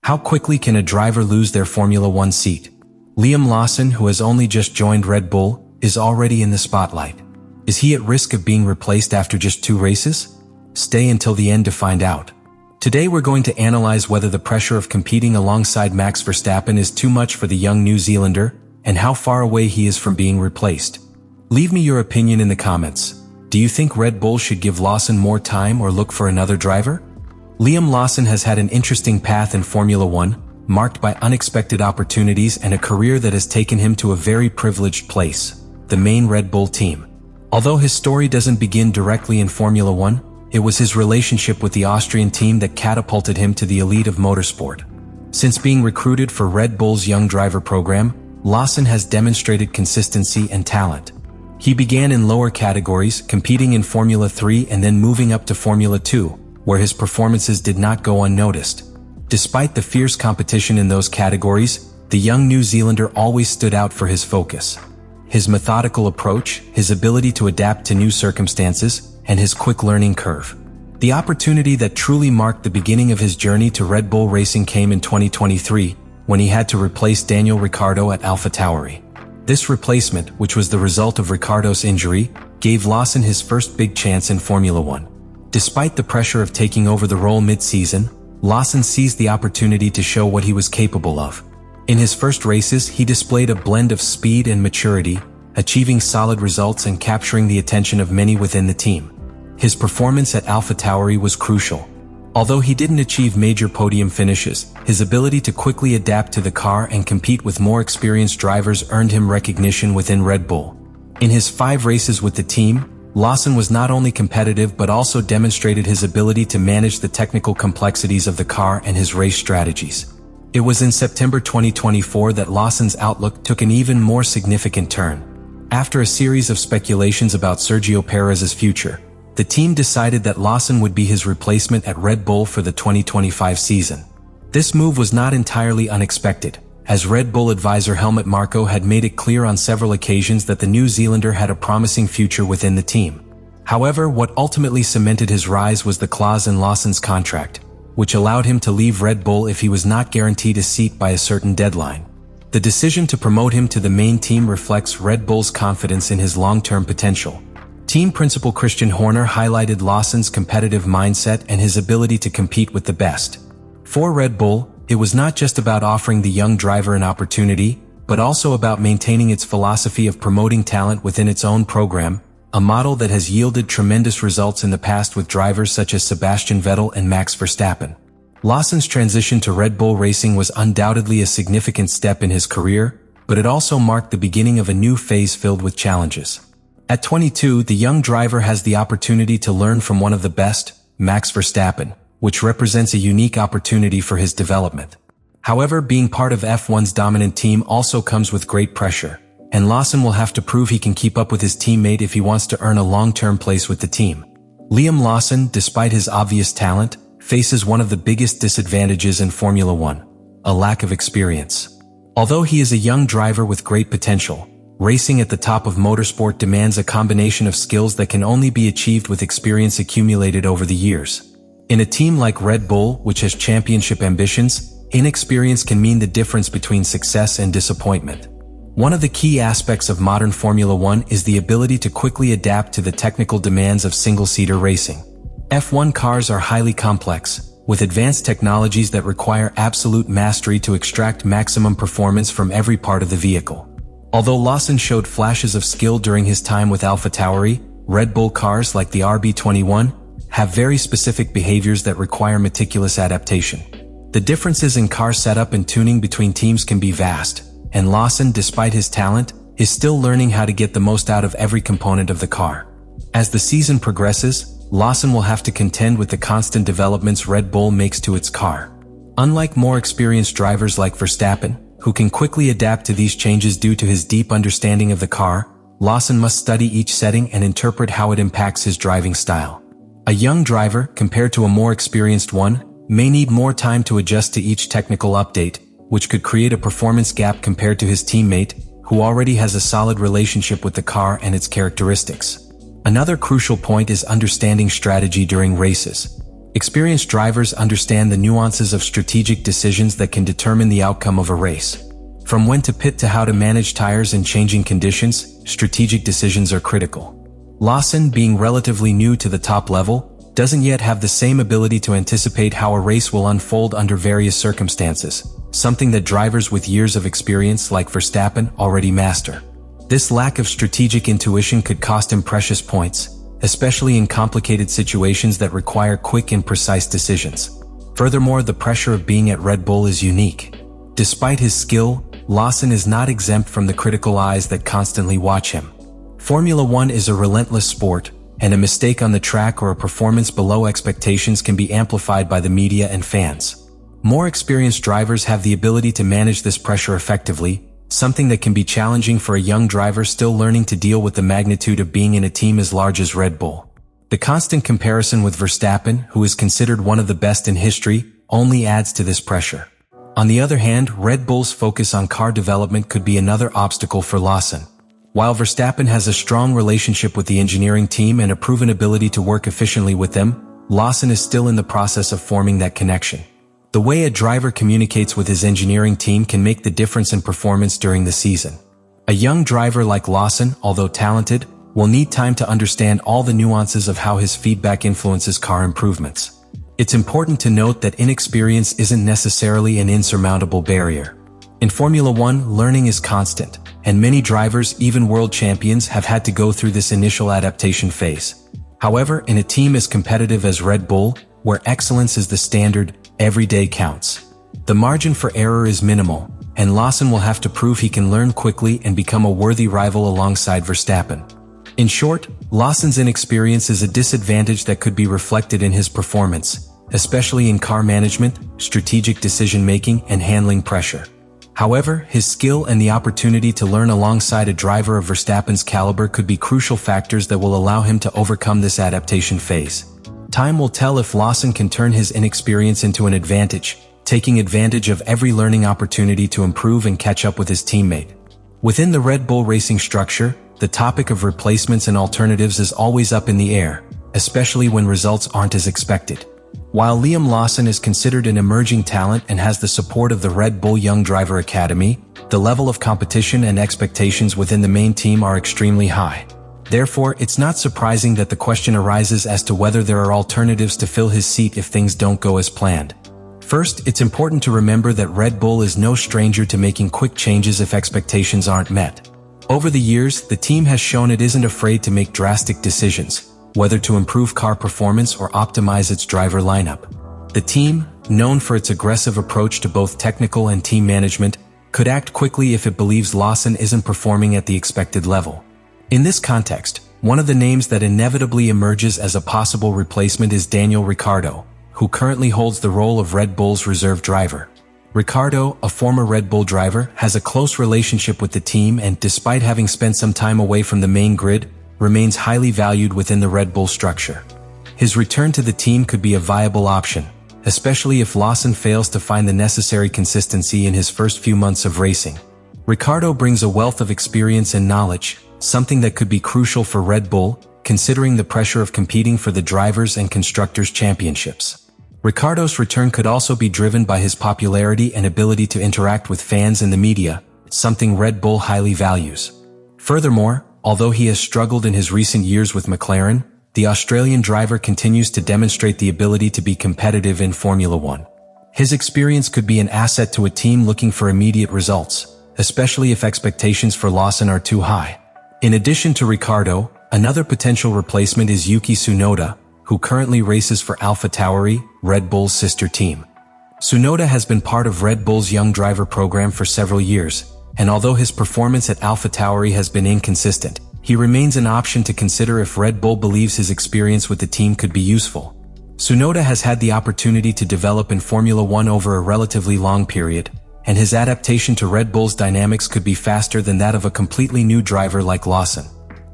How quickly can a driver lose their Formula One seat? Liam Lawson, who has only just joined Red Bull, is already in the spotlight. Is he at risk of being replaced after just 2 races? Stay until the end to find out. Today we're going to analyze whether the pressure of competing alongside Max Verstappen is too much for the young New Zealander, and how far away he is from being replaced. Leave me your opinion in the comments. Do you think Red Bull should give Lawson more time or look for another driver? Liam Lawson has had an interesting path in Formula One, marked by unexpected opportunities and a career that has taken him to a very privileged place, the main Red Bull team. Although his story doesn't begin directly in Formula One, it was his relationship with the Austrian team that catapulted him to the elite of motorsport. Since being recruited for Red Bull's Young Driver program, Lawson has demonstrated consistency and talent. He began in lower categories, competing in Formula 3 and then moving up to Formula 2, where his performances did not go unnoticed. Despite the fierce competition in those categories, the young New Zealander always stood out for his focus. His methodical approach, his ability to adapt to new circumstances, and his quick learning curve. The opportunity that truly marked the beginning of his journey to Red Bull Racing came in 2023, when he had to replace Daniel Ricciardo at AlphaTauri. This replacement, which was the result of Ricciardo's injury, gave Lawson his first big chance in Formula One. Despite the pressure of taking over the role mid-season, Lawson seized the opportunity to show what he was capable of. In his first races, he displayed a blend of speed and maturity, achieving solid results and capturing the attention of many within the team. His performance at AlphaTauri was crucial. Although he didn't achieve major podium finishes, his ability to quickly adapt to the car and compete with more experienced drivers earned him recognition within Red Bull. In his 5 races with the team, Lawson was not only competitive but also demonstrated his ability to manage the technical complexities of the car and his race strategies. It was in September 2024 that Lawson's outlook took an even more significant turn. After a series of speculations about Sergio Perez's future, the team decided that Lawson would be his replacement at Red Bull for the 2025 season. This move was not entirely unexpected, as Red Bull advisor Helmut Marko had made it clear on several occasions that the New Zealander had a promising future within the team. However, what ultimately cemented his rise was the clause in Lawson's contract, which allowed him to leave Red Bull if he was not guaranteed a seat by a certain deadline. The decision to promote him to the main team reflects Red Bull's confidence in his long-term potential. Team principal Christian Horner highlighted Lawson's competitive mindset and his ability to compete with the best. For Red Bull, it was not just about offering the young driver an opportunity, but also about maintaining its philosophy of promoting talent within its own program, a model that has yielded tremendous results in the past with drivers such as Sebastian Vettel and Max Verstappen. Lawson's transition to Red Bull Racing was undoubtedly a significant step in his career, but it also marked the beginning of a new phase filled with challenges. At 22, the young driver has the opportunity to learn from one of the best, Max Verstappen, which represents a unique opportunity for his development. However, being part of F1's dominant team also comes with great pressure, and Lawson will have to prove he can keep up with his teammate if he wants to earn a long-term place with the team. Liam Lawson, despite his obvious talent, faces one of the biggest disadvantages in Formula One: a lack of experience. Although he is a young driver with great potential, racing at the top of motorsport demands a combination of skills that can only be achieved with experience accumulated over the years. In a team like Red Bull, which has championship ambitions, inexperience can mean the difference between success and disappointment. One of the key aspects of modern Formula One is the ability to quickly adapt to the technical demands of single-seater racing. F1 cars are highly complex, with advanced technologies that require absolute mastery to extract maximum performance from every part of the vehicle. Although Lawson showed flashes of skill during his time with AlphaTauri, Red Bull cars like the RB21 have very specific behaviors that require meticulous adaptation. The differences in car setup and tuning between teams can be vast, and Lawson, despite his talent, is still learning how to get the most out of every component of the car. As the season progresses, Lawson will have to contend with the constant developments Red Bull makes to its car. Unlike more experienced drivers like Verstappen, who can quickly adapt to these changes due to his deep understanding of the car, Lawson must study each setting and interpret how it impacts his driving style. A young driver, compared to a more experienced one, may need more time to adjust to each technical update, which could create a performance gap compared to his teammate, who already has a solid relationship with the car and its characteristics. Another crucial point is understanding strategy during races. Experienced drivers understand the nuances of strategic decisions that can determine the outcome of a race. From when to pit to how to manage tires in changing conditions, strategic decisions are critical. Lawson, being relatively new to the top level, doesn't yet have the same ability to anticipate how a race will unfold under various circumstances, something that drivers with years of experience like Verstappen already master. This lack of strategic intuition could cost him precious points, especially in complicated situations that require quick and precise decisions. Furthermore, the pressure of being at Red Bull is unique. Despite his skill, Lawson is not exempt from the critical eyes that constantly watch him. Formula One is a relentless sport, and a mistake on the track or a performance below expectations can be amplified by the media and fans. More experienced drivers have the ability to manage this pressure effectively, something that can be challenging for a young driver still learning to deal with the magnitude of being in a team as large as Red Bull. The constant comparison with Verstappen, who is considered one of the best in history, only adds to this pressure. On the other hand, Red Bull's focus on car development could be another obstacle for Lawson. While Verstappen has a strong relationship with the engineering team and a proven ability to work efficiently with them, Lawson is still in the process of forming that connection. The way a driver communicates with his engineering team can make the difference in performance during the season. A young driver like Lawson, although talented, will need time to understand all the nuances of how his feedback influences car improvements. It's important to note that inexperience isn't necessarily an insurmountable barrier. In Formula One, learning is constant, and many drivers, even world champions, have had to go through this initial adaptation phase. However, in a team as competitive as Red Bull, where excellence is the standard, every day counts. The margin for error is minimal, and Lawson will have to prove he can learn quickly and become a worthy rival alongside Verstappen. In short, Lawson's inexperience is a disadvantage that could be reflected in his performance, especially in car management, strategic decision-making, and handling pressure. However, his skill and the opportunity to learn alongside a driver of Verstappen's caliber could be crucial factors that will allow him to overcome this adaptation phase. Time will tell if Lawson can turn his inexperience into an advantage, taking advantage of every learning opportunity to improve and catch up with his teammate. Within the Red Bull racing structure, the topic of replacements and alternatives is always up in the air, especially when results aren't as expected. While Liam Lawson is considered an emerging talent and has the support of the Red Bull Young Driver Academy, the level of competition and expectations within the main team are extremely high. Therefore, it's not surprising that the question arises as to whether there are alternatives to fill his seat if things don't go as planned. First, it's important to remember that Red Bull is no stranger to making quick changes if expectations aren't met. Over the years, the team has shown it isn't afraid to make drastic decisions, whether to improve car performance or optimize its driver lineup. The team, known for its aggressive approach to both technical and team management, could act quickly if it believes Lawson isn't performing at the expected level. In this context, one of the names that inevitably emerges as a possible replacement is Daniel Ricciardo, who currently holds the role of Red Bull's reserve driver. Ricciardo, a former Red Bull driver, has a close relationship with the team and, despite having spent some time away from the main grid, remains highly valued within the Red Bull structure. His return to the team could be a viable option, especially if Lawson fails to find the necessary consistency in his first few months of racing. Ricciardo brings a wealth of experience and knowledge, something that could be crucial for Red Bull, considering the pressure of competing for the Drivers' and Constructors' Championships. Ricciardo's return could also be driven by his popularity and ability to interact with fans and the media, something Red Bull highly values. Furthermore, although he has struggled in his recent years with McLaren, the Australian driver continues to demonstrate the ability to be competitive in Formula One. His experience could be an asset to a team looking for immediate results, especially if expectations for Lawson are too high. In addition to Ricciardo, another potential replacement is Yuki Tsunoda, who currently races for AlphaTauri, Red Bull's sister team. Tsunoda has been part of Red Bull's young driver program for several years, and although his performance at AlphaTauri has been inconsistent, he remains an option to consider if Red Bull believes his experience with the team could be useful. Tsunoda has had the opportunity to develop in Formula One over a relatively long period, and his adaptation to Red Bull's dynamics could be faster than that of a completely new driver like Lawson.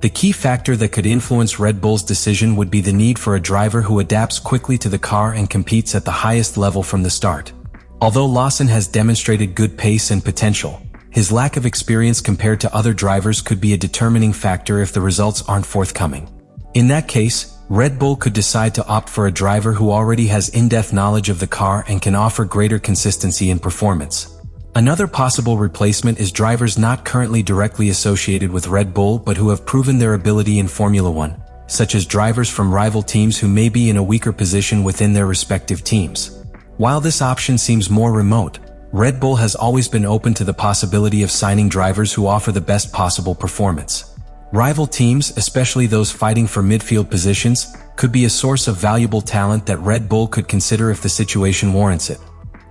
The key factor that could influence Red Bull's decision would be the need for a driver who adapts quickly to the car and competes at the highest level from the start. Although Lawson has demonstrated good pace and potential, his lack of experience compared to other drivers could be a determining factor if the results aren't forthcoming. In that case, Red Bull could decide to opt for a driver who already has in-depth knowledge of the car and can offer greater consistency in performance. Another possible replacement is drivers not currently directly associated with Red Bull but who have proven their ability in Formula One, such as drivers from rival teams who may be in a weaker position within their respective teams. While this option seems more remote, Red Bull has always been open to the possibility of signing drivers who offer the best possible performance. Rival teams, especially those fighting for midfield positions, could be a source of valuable talent that Red Bull could consider if the situation warrants it.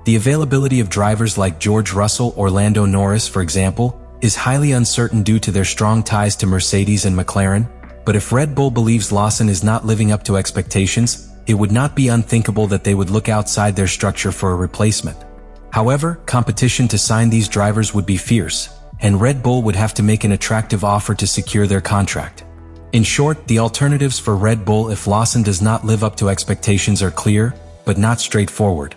The availability of drivers like George Russell or Lando Norris, for example, is highly uncertain due to their strong ties to Mercedes and McLaren, but if Red Bull believes Lawson is not living up to expectations, it would not be unthinkable that they would look outside their structure for a replacement. However, competition to sign these drivers would be fierce, and Red Bull would have to make an attractive offer to secure their contract. In short, the alternatives for Red Bull if Lawson does not live up to expectations are clear, but not straightforward.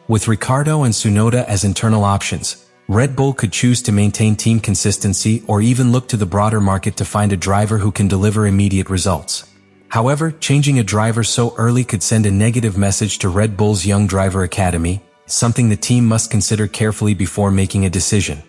With Ricciardo and Tsunoda as internal options, Red Bull could choose to maintain team consistency or even look to the broader market to find a driver who can deliver immediate results. However, changing a driver so early could send a negative message to Red Bull's young driver academy, something the team must consider carefully before making a decision.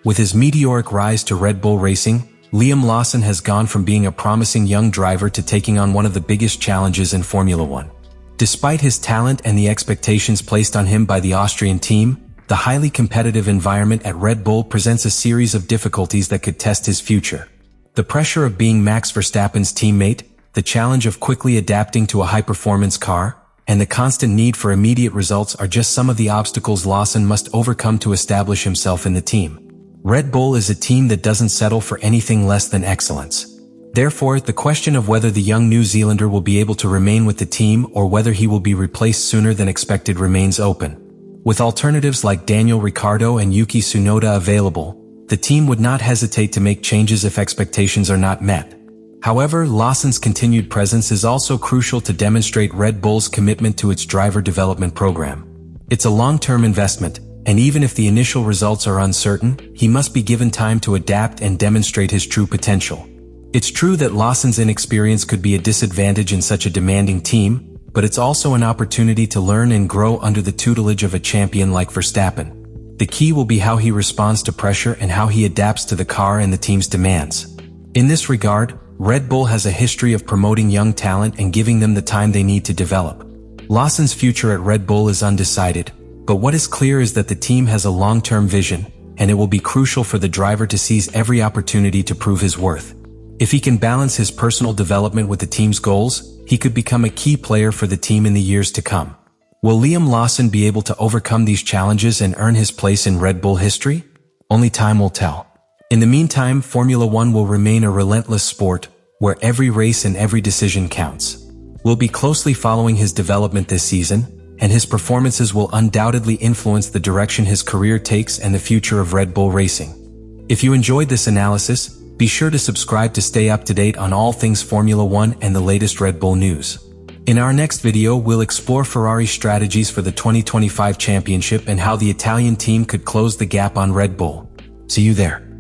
With his meteoric rise to Red Bull Racing, Liam Lawson has gone from being a promising young driver to taking on one of the biggest challenges in Formula One. Despite his talent and the expectations placed on him by the Austrian team, the highly competitive environment at Red Bull presents a series of difficulties that could test his future. The pressure of being Max Verstappen's teammate, the challenge of quickly adapting to a high-performance car, and the constant need for immediate results are just some of the obstacles Lawson must overcome to establish himself in the team. Red Bull is a team that doesn't settle for anything less than excellence. Therefore, the question of whether the young New Zealander will be able to remain with the team or whether he will be replaced sooner than expected remains open. With alternatives like Daniel Ricciardo and Yuki Tsunoda available, the team would not hesitate to make changes if expectations are not met. However, Lawson's continued presence is also crucial to demonstrate Red Bull's commitment to its driver development program. It's a long-term investment, and even if the initial results are uncertain, he must be given time to adapt and demonstrate his true potential. It's true that Lawson's inexperience could be a disadvantage in such a demanding team, but it's also an opportunity to learn and grow under the tutelage of a champion like Verstappen. The key will be how he responds to pressure and how he adapts to the car and the team's demands. In this regard, Red Bull has a history of promoting young talent and giving them the time they need to develop. Lawson's future at Red Bull is undecided, but what is clear is that the team has a long-term vision, and it will be crucial for the driver to seize every opportunity to prove his worth. If he can balance his personal development with the team's goals, he could become a key player for the team in the years to come. Will Liam Lawson be able to overcome these challenges and earn his place in Red Bull history? Only time will tell. In the meantime, Formula One will remain a relentless sport, where every race and every decision counts. We'll be closely following his development this season, and his performances will undoubtedly influence the direction his career takes and the future of Red Bull racing. If you enjoyed this analysis, be sure to subscribe to stay up to date on all things Formula One and the latest Red Bull news. In our next video, we'll explore Ferrari's strategies for the 2025 championship and how the Italian team could close the gap on Red Bull. See you there.